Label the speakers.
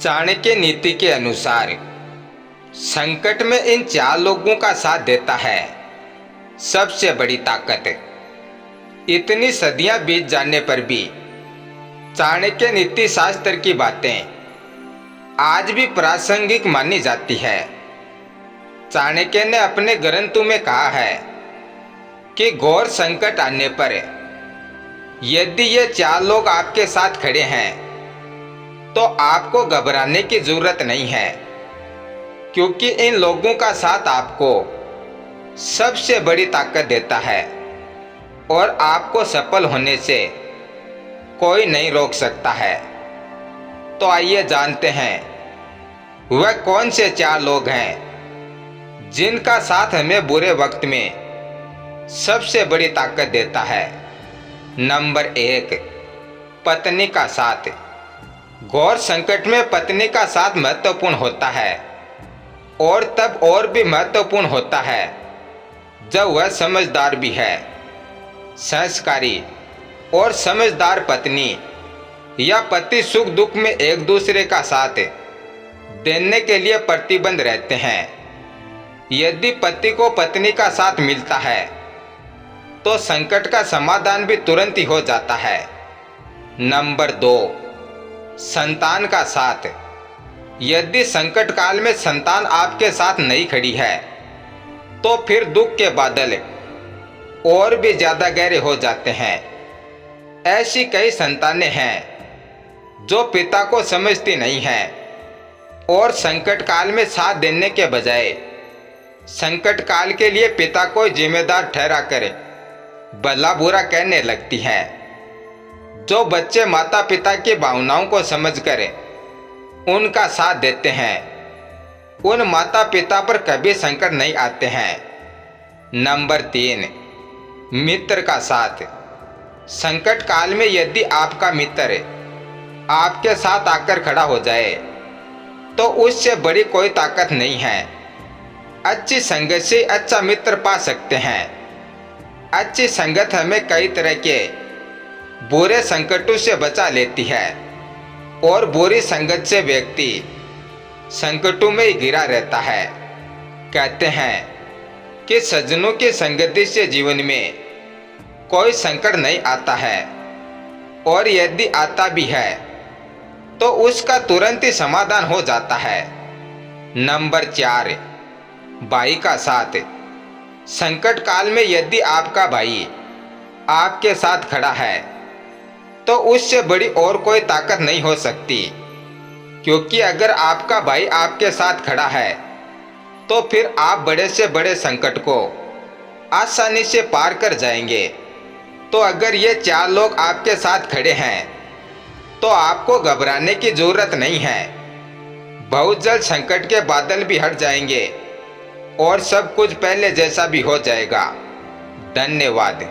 Speaker 1: चाणक्य नीति के अनुसार संकट में इन चार लोगों का साथ देता है सबसे बड़ी ताकत। इतनी सदियां बीत जाने पर भी चाणक्य नीति शास्त्र की बातें आज भी प्रासंगिक मानी जाती है। चाणक्य ने अपने ग्रंथों में कहा है कि घोर संकट आने पर यदि ये चार लोग आपके साथ खड़े हैं तो आपको घबराने की जरूरत नहीं है, क्योंकि इन लोगों का साथ आपको सबसे बड़ी ताकत देता है और आपको सफल होने से कोई नहीं रोक सकता है। तो आइए जानते हैं वह कौन से चार लोग हैं जिनका साथ हमें बुरे वक्त में सबसे बड़ी ताकत देता है। नंबर 1, पत्नी का साथ। घोर संकट में पत्नी का साथ महत्वपूर्ण होता है और तब और भी महत्वपूर्ण होता है जब वह समझदार भी है। संस्कारी और समझदार पत्नी या पति सुख दुख में एक दूसरे का साथ देने के लिए प्रतिबद्ध रहते हैं। यदि पति को पत्नी का साथ मिलता है तो संकट का समाधान भी तुरंत ही हो जाता है। नंबर 2, संतान का साथ। यदि संकट काल में संतान आपके साथ नहीं खड़ी है तो फिर दुख के बादल और भी ज्यादा गहरे हो जाते हैं। ऐसी कई संतानें हैं जो पिता को समझती नहीं हैं और संकट काल में साथ देने के बजाय संकट काल के लिए पिता को जिम्मेदार ठहरा कर भला बुरा कहने लगती हैं। जो बच्चे माता पिता की भावनाओं को समझकर उनका साथ देते हैं उन माता पिता पर कभी संकट नहीं आते हैं। नंबर 3, मित्र का साथ। संकट काल में यदि आपका मित्र आपके साथ आकर खड़ा हो जाए तो उससे बड़ी कोई ताकत नहीं है। अच्छी संगत से अच्छा मित्र पा सकते हैं। अच्छी संगत हमें कई तरह के बुरे संकटों से बचा लेती है और बुरी संगत से व्यक्ति संकटों में ही घिरा रहता है। कहते हैं कि सज्जनों की संगति से जीवन में कोई संकट नहीं आता है और यदि आता भी है तो उसका तुरंत ही समाधान हो जाता है। नंबर 4, भाई का साथ। संकट काल में यदि आपका भाई आपके साथ खड़ा है तो उससे बड़ी और कोई ताकत नहीं हो सकती, क्योंकि अगर आपका भाई आपके साथ खड़ा है तो फिर आप बड़े से बड़े संकट को आसानी से पार कर जाएंगे। तो अगर ये चार लोग आपके साथ खड़े हैं तो आपको घबराने की जरूरत नहीं है। बहुत जल्द संकट के बादल भी हट जाएंगे और सब कुछ पहले जैसा भी हो जाएगा। धन्यवाद।